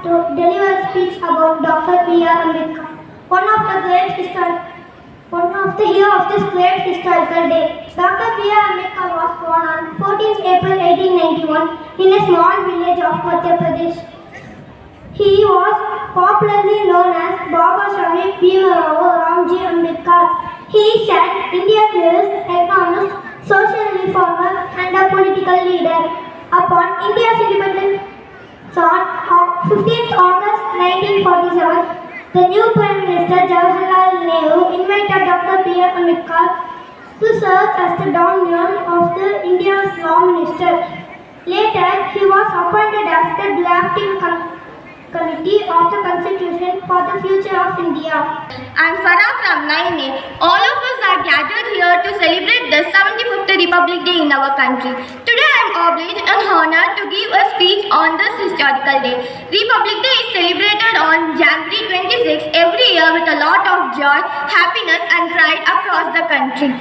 to deliver a speech about Dr. B.R. Ambedkar, one of the year of this great historical day. Dr. B.R. Ambedkar was born on 14th April 1891 in a small village of Madhya Pradesh. He was popularly known as Baba Saheb Bhimarao Ramji Ambedkar. He is an Indian jurist, economist, social reformer and a political leader. Upon India's independence on 15th August 1947, the new Prime Minister Jawaharlal Nehru invited Dr. B.R. Ambedkar to serve as the dominion of the India's law minister. Later, he was appointed as the drafting committee of the Constitution for the future of India. I'm Farah from 9A. All of us are gathered here to celebrate the 75th Republic Day in our country. Today I am obliged and honored to give a speech on this historical day. Republic Day is celebrated on January 26 every year with a lot of joy, happiness and pride across the country.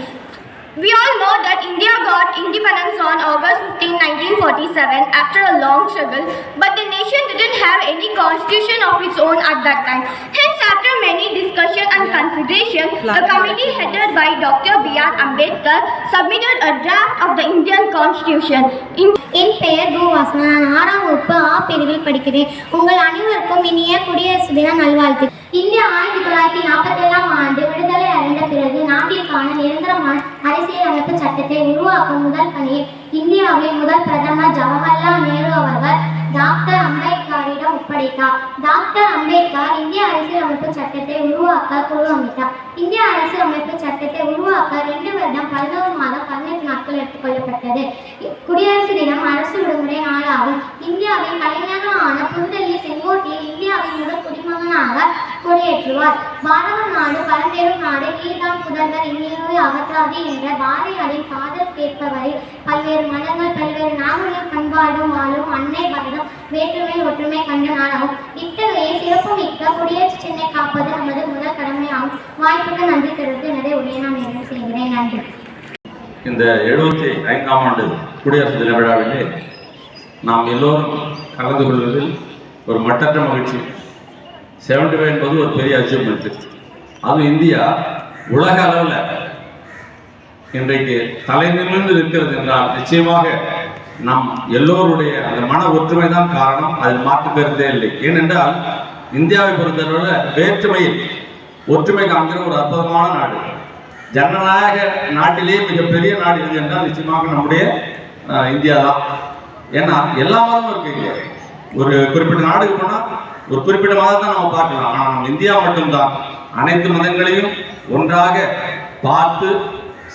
We all know that India got independence on August 15, 1947 after a long struggle, but the nation didn't have any constitution of its own at that time. Hence, after many discussion and consideration, the committee headed by Dr. B.R. Ambedkar submitted a draft of the Indian Constitution. என் பெயர் கோவாசனா. நான் 6ஆம் வகுப்பு ஆ பிரிவில் படிக்கிறேன். உங்கள் அனைவருக்கும் இனிய குடியரசு தின நல்வாழ்த்து. இந்தியா 1947ஆம் ஆண்டு விடுதலை அடைந்த பிறகு நாட்டிற்கான நிரந்தரமான அரசியல் அமைப்பு சட்டத்தை உருவாக்கும் முதல் பணியை இந்தியாவின் முதல் பிரதமர் ஜவஹர்லால் நேரு அவர்கள் டாக்டர் அம்பேத்கரிடம் ஒப்படைத்தார். டாக்டர் அம்பேத்கர் இந்திய அரசியலமைப்பு சட்டத்தை உருவாக்க குழு அமைத்தார். இந்திய அரசியலமைப்பு சட்டத்தை உருவாக்க 2 வருடம் 11 மாதம் 18 நாட்கள் எடுத்துக்கொள்ளப்பட்டது. குடியரசு தினம் அரசு விடுமுறை நாளாகும். இந்தியாவின் தலைநகரான புதுடெல்லி செங்கோட்டையில் இந்தியாவின் முதல் குடிமகனாக கொடியேற்றுவார். பாரதம் நாடு பழம்பெரும் நாடு, நீர்தான் புதல்வர், இந்நிலவை அகற்றாது என்ற பாரதியாரின் காதல் கேட்பவரை பல்வேறு மதங்கள் பல்வேறு நாகரிகம் பண்பாடும் வாழும் அன்னை பாரதம் வேற்றுமை ஒற்றுமை கண்ட நாடாகும். இத்தகைய சிறப்புமிக்க குடியரசு சின்னை காப்பது நமது முதல் கடமையாகும். வாய்ப்புக்கு நன்றி தெரிவித்து எனது உரையை நான் நிறைவு செய்கிறேன். நன்றி. இந்த 75ஆம் ஆண்டு குடியரசு தின விழாவிலே நாம் எல்லோரும் கலந்து கொள்வதில் ஒரு மட்டற்ற மகிழ்ச்சி. 75 என்பது ஒரு பெரிய அச்சீவ்மெண்ட். அதுவும் இந்தியா உலக அளவில் இன்றைக்கு தலை நிமிர்ந்து இருக்கிறது என்றால் நிச்சயமாக நம் எல்லோருடைய அந்த மன ஒற்றுமை தான் காரணம். அதில் மாற்று கருத்தே இல்லை. ஏனென்றால் இந்தியாவை பொறுத்தவரை வேற்றுமையில் ஒற்றுமை காண்கிற ஒரு அற்புதமான நாடு. ஜனநாயக நாட்டிலேயே மிகப்பெரிய நாடு எது என்றால் நிச்சயமாக நம்முடைய இந்தியா தான். ஏன்னா எல்லா மதமும் இருக்கு. இங்கே ஒரு குறிப்பிட்ட நாடுக்கு போனால் ஒரு குறிப்பிட்ட மதத்தை நம்ம பார்க்கலாம். ஆனால் நம்ம இந்தியா மட்டும்தான் அனைத்து மதங்களையும் ஒன்றாக பார்த்து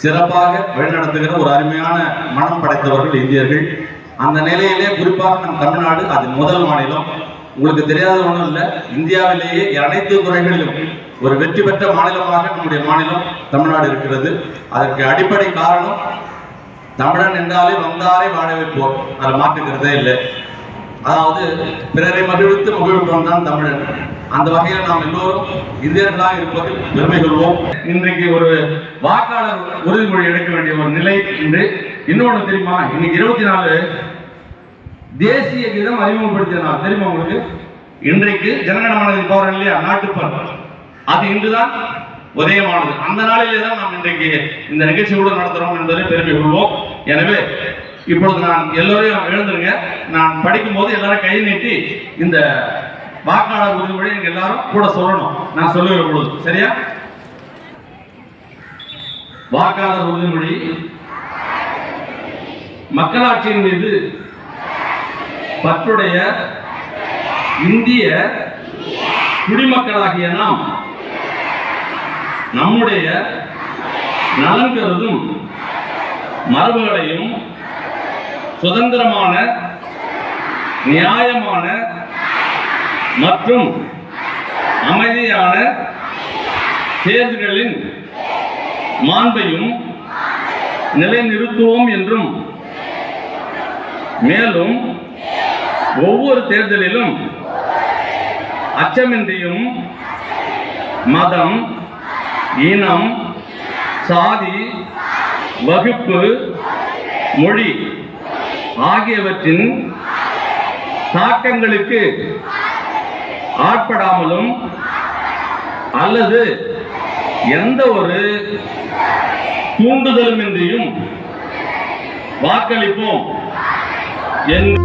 சிறப்பாக வழிநடத்துகிற ஒரு அருமையான மனம் படைத்தவர்கள் இந்தியர்கள். அந்த நிலையிலே குறிப்பாக நம் தமிழ்நாடு அது முதல் மாநிலம். உங்களுக்கு தெரியாத ஒன்றும் இல்லை, இந்தியாவிலேயே அனைத்து துறைகளிலும் ஒரு வெற்றி பெற்ற மாநிலமாக நம்முடைய மாநிலம் தமிழ்நாடு இருக்கிறது. அதற்கு அடிப்படை காரணம் தமிழன் என்றாலே வந்தாரை வாழ வைப்போம், அதில் மாற்றுக்கிறதே இல்லை. அதாவது பிறரை மகிழ்வித்து மகிழ்விப்போம் தான் தமிழன். அந்த வகையில் நாம் எல்லோரும் இந்தியர்களாக இருப்பதில் பெருமை கொள்வோம். இன்றைக்கு ஒரு வாக்காளர் உறுதிமொழி எடுக்க வேண்டிய ஒரு நிலை என்று இன்னொன்று தெரியுமா? இன்னைக்கு 24 தேசிய கீதம் அறிமுகப்படுத்திய நாள் தெரியுமா உங்களுக்கு? இன்றைக்கு ஜனகணமனதின் பவர் இல்லையா, நாட்டுப்பண், அது இன்றுதான் உதயமானது. அந்த நாளிலே தான் நாம் இன்றைக்கு இந்த நிகழ்ச்சியோடு நடத்துறோம் என்பதை பெருமை கொள்வோம். எனவே இப்பொழுது நான் எல்லோரையும் எழுந்துருங்க. நான் படிக்கும் போது எல்லாரும் கை நீட்டி இந்த வாக்காளர் உறுதிமொழி நீங்க எல்லாரும் கூட சொல்லணும். நான் சொல்லுகிற பொழுது சரியா? வாக்காளர் உறுதிமொழி. மக்களாட்சியின் மீது பற்றுடைய இந்திய குடிமக்களாகிய நாம் நம்முடைய நலன் கருதும் மரபுகளையும் சுதந்திரமான நியாயமான மற்றும் அமைதியான தேர்தல்களின் மாண்பையும் நிலைநிறுத்துவோம் என்றும், மேலும் ஒவ்வொரு தேர்தலிலும் அச்சமின்றியும் மதம், இனம், சாதி, வகுப்பு, மொழி ஆகியவற்றின் தாக்கங்களுக்கு ஆட்படாமலும் அல்லது எந்த ஒரு தூண்டுதலுமின்றியும் வாக்களிப்போம் என்று